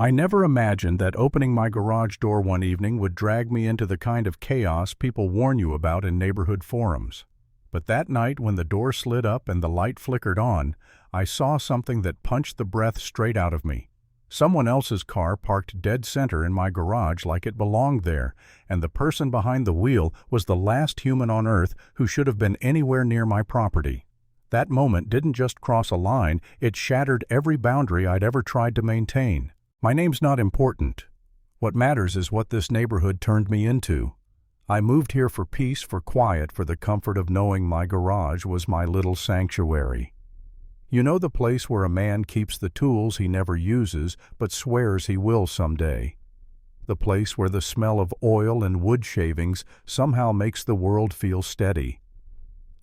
I never imagined that opening my garage door one evening would drag me into the kind of chaos people warn you about in neighborhood forums. But that night when the door slid up and the light flickered on, I saw something that punched the breath straight out of me. Someone else's car parked dead center in my garage like it belonged there, and the person behind the wheel was the last human on earth who should have been anywhere near my property. That moment didn't just cross a line, it shattered every boundary I'd ever tried to maintain. My name's not important. What matters is what this neighborhood turned me into. I moved here for peace, for quiet, for the comfort of knowing my garage was my little sanctuary. You know, the place where a man keeps the tools he never uses but swears he will someday. The place where the smell of oil and wood shavings somehow makes the world feel steady.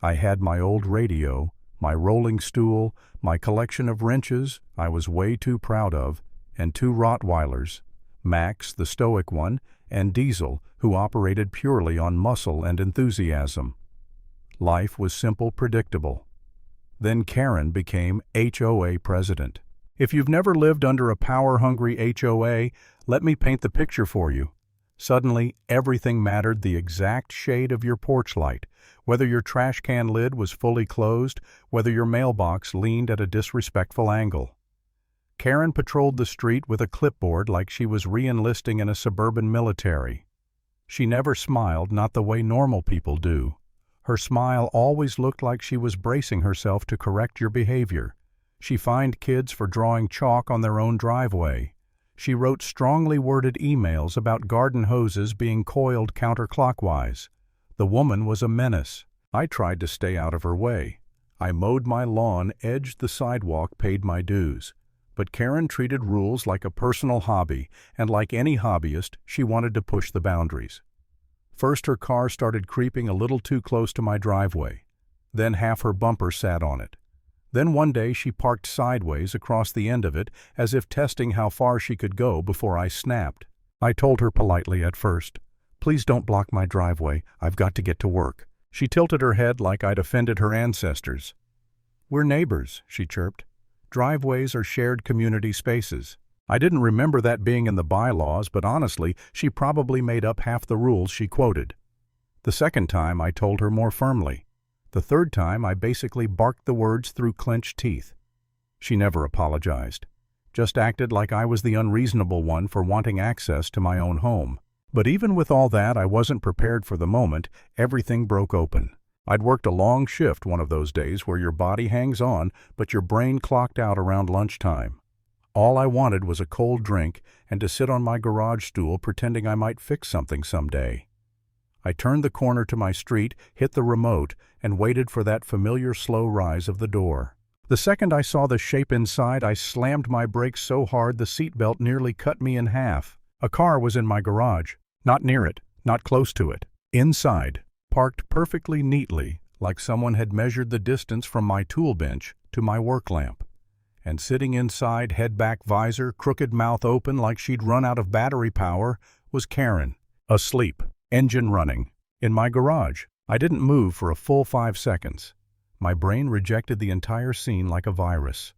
I had my old radio, my rolling stool, my collection of wrenches I was way too proud of, and two Rottweilers, Max, the stoic one, and Diesel, who operated purely on muscle and enthusiasm. Life was simple, predictable. Then Karen became HOA president. If you've never lived under a power-hungry HOA, let me paint the picture for you. Suddenly, everything mattered: the exact shade of your porch light, whether your trash can lid was fully closed, whether your mailbox leaned at a disrespectful angle. Karen patrolled the street with a clipboard like she was re-enlisting in a suburban military. She never smiled, not the way normal people do. Her smile always looked like she was bracing herself to correct your behavior. She fined kids for drawing chalk on their own driveway. She wrote strongly worded emails about garden hoses being coiled counterclockwise. The woman was a menace. I tried to stay out of her way. I mowed my lawn, edged the sidewalk, paid my dues. But Karen treated rules like a personal hobby, and like any hobbyist, she wanted to push the boundaries. First, her car started creeping a little too close to my driveway. Then half her bumper sat on it. Then one day she parked sideways across the end of it, as if testing how far she could go before I snapped. I told her politely at first, "Please don't block my driveway, I've got to get to work." She tilted her head like I'd offended her ancestors. "We're neighbors," she chirped. "Driveways are shared community spaces." I didn't remember that being in the bylaws, but honestly, she probably made up half the rules she quoted. The second time, I told her more firmly. The third time, I basically barked the words through clenched teeth. She never apologized, just acted like I was the unreasonable one for wanting access to my own home. But even with all that, I wasn't prepared for the moment everything broke open. I'd worked a long shift one of those days where your body hangs on, but your brain clocked out around lunchtime. All I wanted was a cold drink and to sit on my garage stool pretending I might fix something someday. I turned the corner to my street, hit the remote, and waited for that familiar slow rise of the door. The second I saw the shape inside, I slammed my brakes so hard the seatbelt nearly cut me in half. A car was in my garage, not near it, not close to it. Inside, parked perfectly neatly, like someone had measured the distance from my tool bench to my work lamp. And sitting inside, head back, visor, crooked mouth open like she'd run out of battery power, was Karen, asleep, engine running, in my garage. I didn't move for a full 5 seconds. My brain rejected the entire scene like a virus.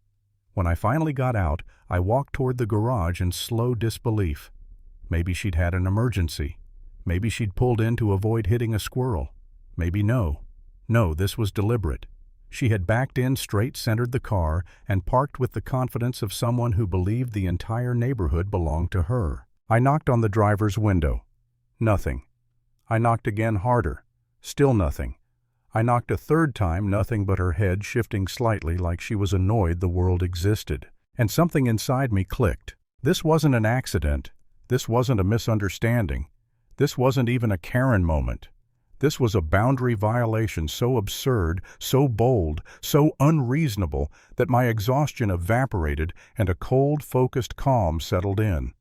When I finally got out, I walked toward the garage in slow disbelief. Maybe she'd had an emergency. Maybe she'd pulled in to avoid hitting a squirrel. Maybe no. No, this was deliberate. She had backed in, straight-centered the car, and parked with the confidence of someone who believed the entire neighborhood belonged to her. I knocked on the driver's window. Nothing. I knocked again, harder. Still nothing. I knocked a third time, nothing but her head shifting slightly like she was annoyed the world existed. And something inside me clicked. This wasn't an accident. This wasn't a misunderstanding. This wasn't even a Karen moment. This was a boundary violation so absurd, so bold, so unreasonable that my exhaustion evaporated and a cold, focused calm settled in.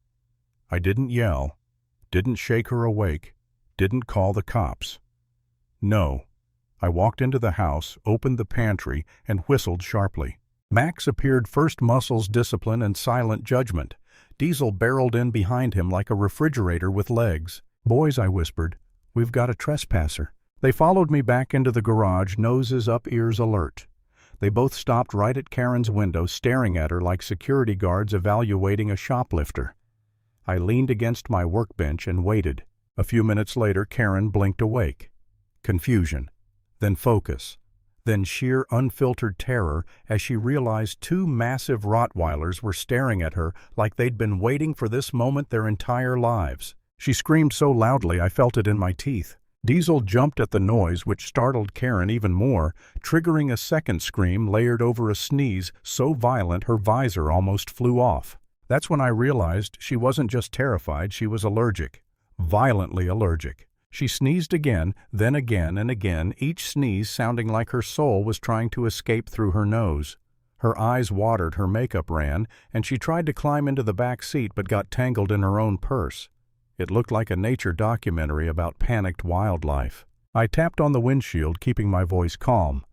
I didn't yell, didn't shake her awake, didn't call the cops. No. I walked into the house, opened the pantry, and whistled sharply. Max appeared first, muscles, discipline, and silent judgment. Diesel barreled in behind him like a refrigerator with legs. "Boys," I whispered, "we've got a trespasser." They followed me back into the garage, noses up, ears alert. They both stopped right at Karen's window, staring at her like security guards evaluating a shoplifter. I leaned against my workbench and waited. A few minutes later, Karen blinked awake. Confusion, then focus, then sheer unfiltered terror as she realized two massive Rottweilers were staring at her like they'd been waiting for this moment their entire lives. She screamed so loudly I felt it in my teeth. Diesel jumped at the noise, which startled Karen even more, triggering a second scream layered over a sneeze so violent her visor almost flew off. That's when I realized she wasn't just terrified, she was allergic. Violently allergic. She sneezed again, then again and again, each sneeze sounding like her soul was trying to escape through her nose. Her eyes watered, her makeup ran, and she tried to climb into the back seat but got tangled in her own purse. It looked like a nature documentary about panicked wildlife. I tapped on the windshield, keeping my voice calm.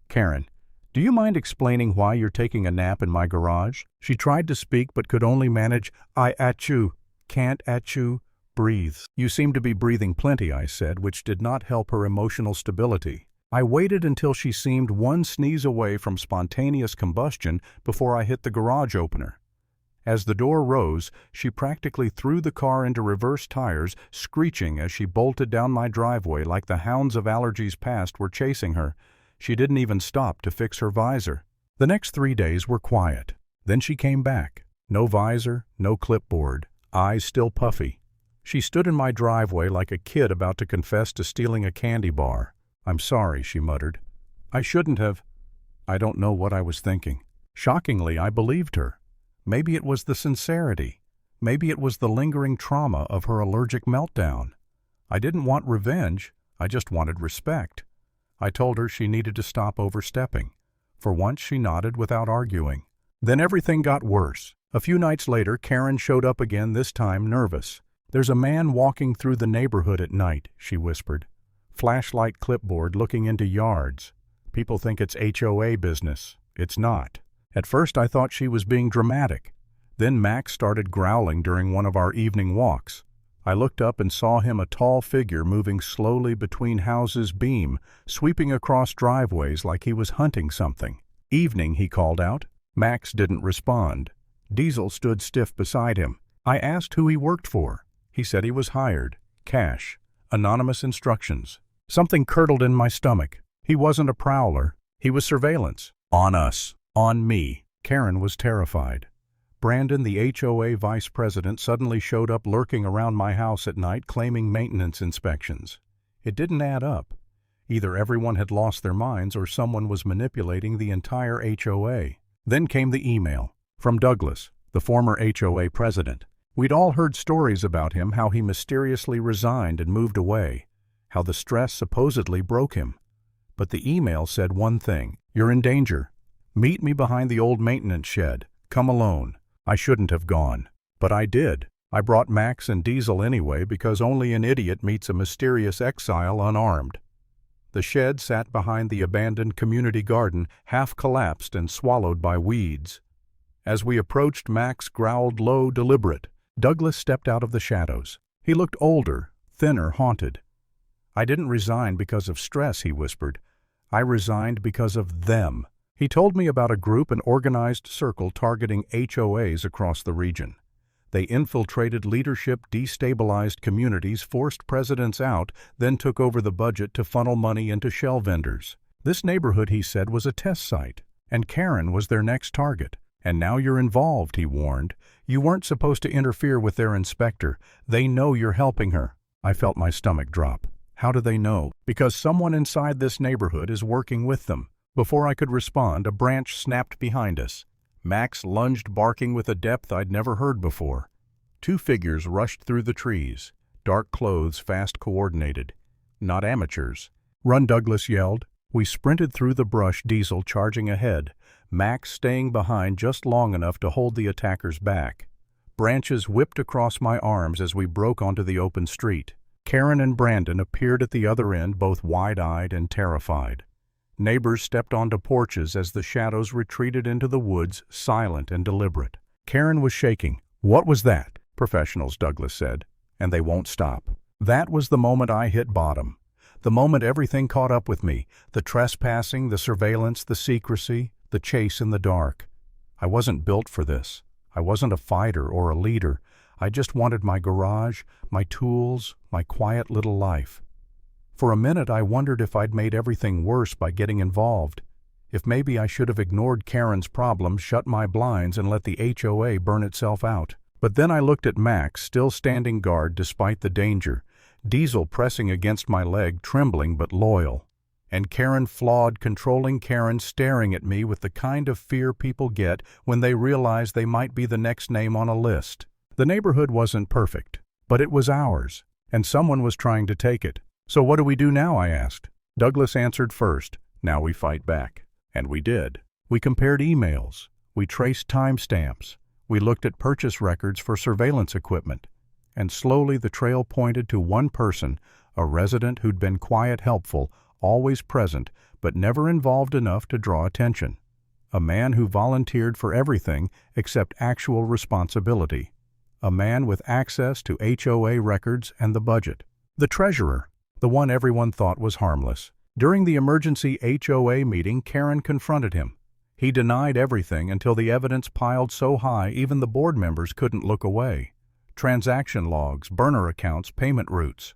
"Karen, do you mind explaining why you're taking a nap in my garage?" She tried to speak but could only manage, "I achoo, can't achoo, breathe." "You seem to be breathing plenty," I said, which did not help her emotional stability. I waited until she seemed one sneeze away from spontaneous combustion before I hit the garage opener. As the door rose, she practically threw the car into reverse tires, screeching as she bolted down my driveway like the hounds of allergies past were chasing her. She didn't even stop to fix her visor. The next 3 days were quiet. Then she came back. No visor, no clipboard, eyes still puffy. She stood in my driveway like a kid about to confess to stealing a candy bar. "I'm sorry," she muttered. "I shouldn't have." I don't know what I was thinking. Shockingly, I believed her. Maybe it was the sincerity. Maybe it was the lingering trauma of her allergic meltdown. I didn't want revenge, I just wanted respect. I told her she needed to stop overstepping. For once she nodded without arguing. Then everything got worse. A few nights later, Karen showed up again, this time nervous. "There's a man walking through the neighborhood at night," she whispered. "Flashlight clipboard looking into yards. People think it's HOA business. It's not." At first I thought she was being dramatic. Then Max started growling during one of our evening walks. I looked up and saw him, a tall figure moving slowly between houses' beam, sweeping across driveways like he was hunting something. "Evening," he called out. Max didn't respond. Diesel stood stiff beside him. I asked who he worked for. He said he was hired. Cash. Anonymous instructions. Something curdled in my stomach. He wasn't a prowler. He was surveillance. On us. On me. Karen was terrified. Brandon, the HOA vice president, suddenly showed up lurking around my house at night claiming maintenance inspections. It didn't add up. Either everyone had lost their minds or someone was manipulating the entire HOA. Then came the email. From Douglas, the former HOA president. We'd all heard stories about him, how he mysteriously resigned and moved away, how the stress supposedly broke him. But the email said one thing: "You're in danger. Meet me behind the old maintenance shed. Come alone." I shouldn't have gone. But I did. I brought Max and Diesel anyway because only an idiot meets a mysterious exile unarmed. The shed sat behind the abandoned community garden, half collapsed and swallowed by weeds. As we approached, Max growled low, deliberate. Douglas stepped out of the shadows. He looked older, thinner, haunted. "I didn't resign because of stress," he whispered. "I resigned because of them." He told me about a group, an organized circle targeting HOAs across the region. They infiltrated leadership, destabilized communities, forced presidents out, then took over the budget to funnel money into shell vendors. This neighborhood, he said, was a test site, and Karen was their next target. "And now you're involved," he warned. "You weren't supposed to interfere with their inspector. They know you're helping her." I felt my stomach drop. How do they know? Because someone inside this neighborhood is working with them. Before I could respond, a branch snapped behind us. Max lunged, barking with a depth I'd never heard before. Two figures rushed through the trees, dark clothes fast coordinated. Not amateurs. "Run," Douglas yelled. We sprinted through the brush, Diesel charging ahead, Max staying behind just long enough to hold the attackers back. Branches whipped across my arms as we broke onto the open street. Karen and Brandon appeared at the other end, both wide-eyed and terrified. Neighbors stepped onto porches as the shadows retreated into the woods, silent and deliberate. Karen was shaking. "What was that?" "Professionals," Douglas said. "And they won't stop." That was the moment I hit bottom. The moment everything caught up with me, the trespassing, the surveillance, the secrecy, the chase in the dark. I wasn't built for this. I wasn't a fighter or a leader. I just wanted my garage, my tools, my quiet little life. For a minute I wondered if I'd made everything worse by getting involved. If maybe I should have ignored Karen's problem, shut my blinds, and let the HOA burn itself out. But then I looked at Max, still standing guard despite the danger, Diesel pressing against my leg, trembling but loyal. And Karen, flawed, controlling Karen, staring at me with the kind of fear people get when they realize they might be the next name on a list. The neighborhood wasn't perfect, but it was ours, and someone was trying to take it. "So what do we do now?" I asked. Douglas answered first. "Now we fight back." And we did. We compared emails. We traced timestamps. We looked at purchase records for surveillance equipment. And slowly the trail pointed to one person, a resident who'd been quiet, helpful, always present, but never involved enough to draw attention. A man who volunteered for everything except actual responsibility. A man with access to HOA records and the budget. The treasurer, the one everyone thought was harmless. During the emergency HOA meeting, Karen confronted him. He denied everything until the evidence piled so high even the board members couldn't look away. Transaction logs, burner accounts, payment routes.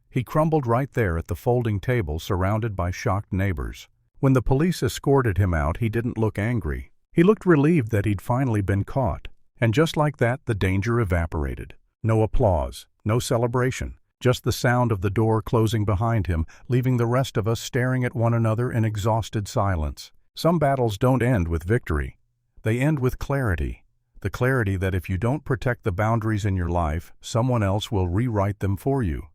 He crumbled right there at the folding table, surrounded by shocked neighbors. When the police escorted him out, he didn't look angry. He looked relieved that he'd finally been caught. And just like that, the danger evaporated. No applause, no celebration. Just the sound of the door closing behind him, leaving the rest of us staring at one another in exhausted silence. Some battles don't end with victory. They end with clarity. The clarity that if you don't protect the boundaries in your life, someone else will rewrite them for you.